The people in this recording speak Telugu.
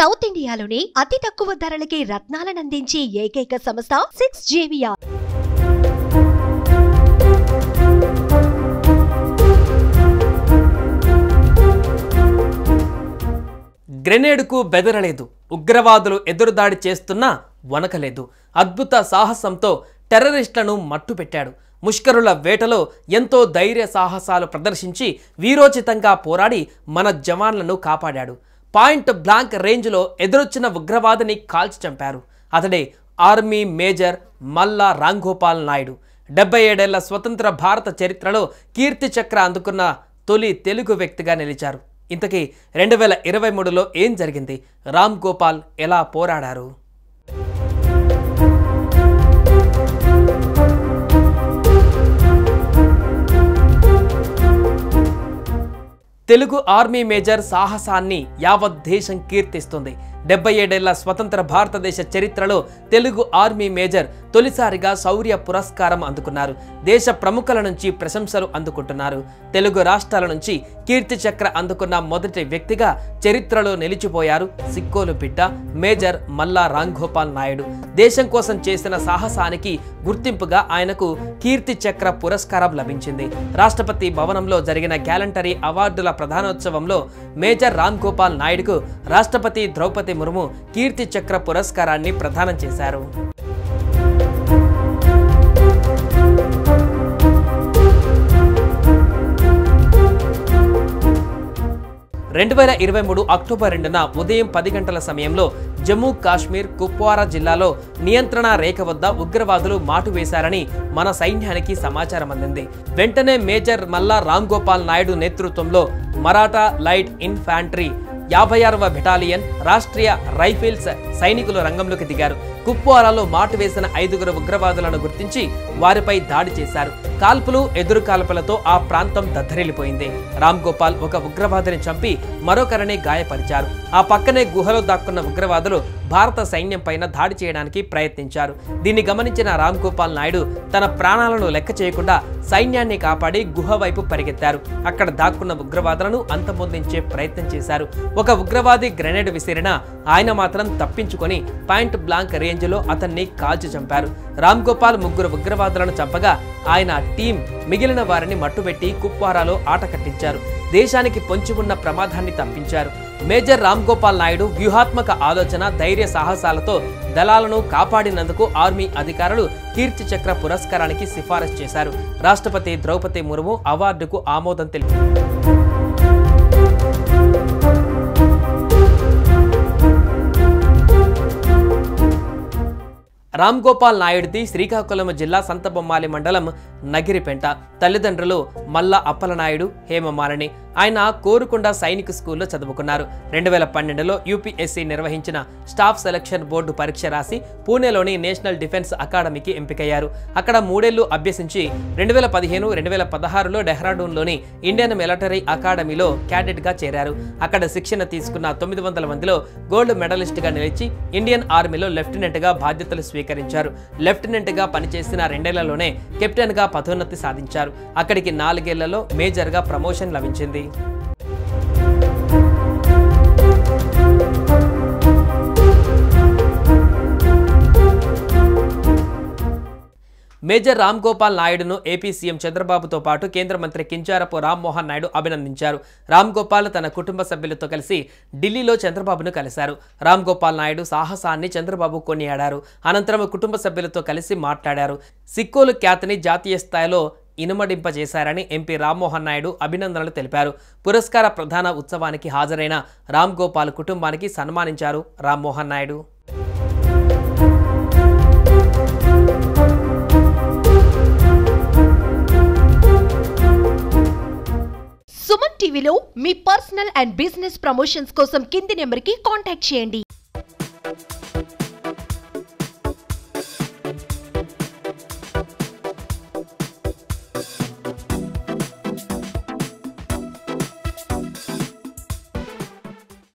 సౌత్ ఇండియాలోనే అతి తక్కువ ధరలకి రత్నాలను అందించే ఏకైక సంస్థ 6JVR. గ్రెనేడ్కు బెదరలేదు. ఉగ్రవాదులు ఎదురుదాడి చేస్తున్నా వనకలేదు. అద్భుత సాహసంతో టెర్రరిస్టులను మట్టుపెట్టాడు. ముష్కరుల వేటలో ఎంతో ధైర్య సాహసాలు ప్రదర్శించి వీరోచితంగా పోరాడి మన జవాన్లను కాపాడాడు. పాయింట్ బ్లాంక్ రేంజ్లో ఎదురొచ్చిన ఉగ్రవాదిని కాల్చి చంపారు. అతడే ఆర్మీ మేజర్ మల్లా రాంగోపాల్ నాయుడు. 77 ఏళ్ల స్వతంత్ర భారత చరిత్రలో కీర్తి చక్ర అందుకున్న తొలి తెలుగు వ్యక్తిగా నిలిచారు. ఇంతకీ 2023లో ఏం జరిగింది? రామ్ గోపాల్ ఎలా పోరాడారు? తెలుగు ఆర్మీ మేజర్ సాహసాన్ని యావత్ దేశం కీర్తిస్తుంది. 77 ఏళ్ల స్వతంత్ర భారతదేశ చరిత్రలో తెలుగు ఆర్మీ మేజర్ తొలిసారిగా శౌర్య పురస్కారం అందుకున్నారు. దేశ ప్రముఖుల నుంచి ప్రశంసలు అందుకుంటున్నారు. తెలుగు రాష్ట్రాల నుంచి కీర్తి చక్ర అందుకున్న మొదటి వ్యక్తిగా చరిత్రలో నిలిచిపోయారు సిక్కోలు బిడ్డ మేజర్ మల్లా రాంగోపాల్ నాయుడు. దేశం కోసం చేసిన సాహసానికి గుర్తింపుగా ఆయనకు కీర్తి చక్ర పురస్కారం లభించింది. రాష్ట్రపతి భవనంలో జరిగిన గ్యాలంటరీ అవార్డుల ప్రధానోత్సవంలో మేజర్ రాంగోపాల్ నాయుడుకు రాష్ట్రపతి ద్రౌపది ముర్ము కీర్తి చక్ర పురస్కారాన్ని ప్రదానం చేశారు. అక్టోబర్ 2న ఉదయం 10 గంటల సమయంలో జమ్మూ కాశ్మీర్ కుప్వారా జిల్లాలో నియంత్రణ రేఖ వద్ద ఉగ్రవాదులు మాటు వేశారని మన సైన్యానికి సమాచారం అందింది. వెంటనే మేజర్ మల్లా రాంగోపాల్ నాయుడు నేతృత్వంలో మరాఠా లైట్ ఇన్ఫాంట్రీ 56వ బెటాలియన్ రాష్ట్రీయ రైఫిల్స్ సైనికులు రంగంలోకి దిగారు. కుప్వారాలో మాటు వేసిన 5 ఉగ్రవాదులను గుర్తించి వారిపై దాడి చేశారు. కాల్పులు ఎదురు కాల్పులతో ఆ ప్రాంతం దద్దరిల్లిపోయింది. రామ్ గోపాల్ ఒక ఉగ్రవాదిని చంపి మరొకరిని గాయపరిచారు. ఆ పక్కనే గుహలో దాక్కున్న ఉగ్రవాదులు భారత సైన్యం పైన దాడి చేయడానికి ప్రయత్నించారు. దీన్ని గమనించిన రామ్ గోపాల్ నాయుడు తన ప్రాణాలను లెక్క చేయకుండా సైన్యాన్ని కాపాడి గుహ వైపు పరిగెత్తారు. అక్కడ దాక్కున్న ఉగ్రవాదులను అంతమొందించే ప్రయత్నం చేశారు. ఒక ఉగ్రవాది గ్రెనేడ్ విసిరినా ఆయన మాత్రం తప్పించుకొని పాయింట్ బ్లాంక్ రేంజ్లో అతన్ని కాల్చి చంపారు. రామ్ గోపాల్ 3 ఉగ్రవాదులను చంపగా ఆయన టీం మిగిలిన వారిని మట్టుబెట్టి కుప్వారాలో ఆట కట్టించారు. దేశానికి పొంచి ఉన్న ప్రమాదాన్ని తప్పించారు. మేజర్ రామ్ గోపాల్ నాయుడు వ్యూహాత్మక ఆలోచన, ధైర్య సాహసాలతో దళాలను కాపాడినందుకు ఆర్మీ అధికారులు కీర్తి చక్ర పురస్కారానికి సిఫారసు చేశారు. రాష్ట్రపతి ద్రౌపది ముర్ము అవార్డుకు ఆమోదం తెలిపారు. రామ్ గోపాల్ నాయుడిది శ్రీకాకుళం జిల్లా సంతబొమ్మాలి మండలం నగిరిపెంట. తల్లిదండ్రులు మల్లా అప్పలనాయుడు, హేమమాలిని. ఆయన కోరుకొండ సైనిక స్కూల్లో చదువుకున్నారు. 2012లో యూపీఎస్సీ నిర్వహించిన స్టాఫ్ సెలక్షన్ బోర్డు పరీక్ష రాసి పూణేలోని నేషనల్ డిఫెన్స్ అకాడమీకి ఎంపికయ్యారు. అక్కడ 3 ఏళ్లు అభ్యసించి 2015-2016లో డెహ్రాడూన్లోని ఇండియన్ మిలిటరీ అకాడమీలో క్యాడెట్గా చేరారు. అక్కడ శిక్షణ తీసుకున్న 900 మందిలో గోల్డ్ మెడలిస్ట్గా నిలిచి ఇండియన్ ఆర్మీలో లెఫ్టినెంట్గా బాధ్యతలు స్వీకరించారు. లెఫ్టినెంట్గా పనిచేసిన 2 ఏళ్లలోనే కెప్టెన్గా పదోన్నతి సాధించారు. అక్కడికి 4 ఏళ్లలో మేజర్గా ప్రమోషన్ లభించింది. మేజర్ రామ్ గోపాల్ నాయుడును ఏపీ సీఎం చంద్రబాబుతో పాటు కేంద్ర మంత్రి కింజారపు రామ్మోహన్ నాయుడు అభినందించారు. రామ్ గోపాల్ తన కుటుంబ సభ్యులతో కలిసి ఢిల్లీలో చంద్రబాబును కలిశారు. రామ్ గోపాల్ నాయుడు సాహసాన్ని చంద్రబాబు కొనియాడారు. అనంతరం కుటుంబ సభ్యులతో కలిసి మాట్లాడారు. సిక్కోలు ఖ్యాతిని జాతీయ స్థాయిలో ఇనుమడింపజేశారని ఎంపీ రామ్మోహన్ నాయుడు అభినందనలు తెలిపారు. పురస్కార ప్రధాన ఉత్సవానికి హాజరైన రామ్ గోపాల్ కుటుంబానికి సన్మానించారు రామ్మోహన్ నాయుడు. సుమన్ టీవీలో మీ పర్సనల్ అండ్ బిజినెస్ ప్రమోషన్స్ కోసం కింది నెంబర్కి కాంటాక్ట్ చేయండి.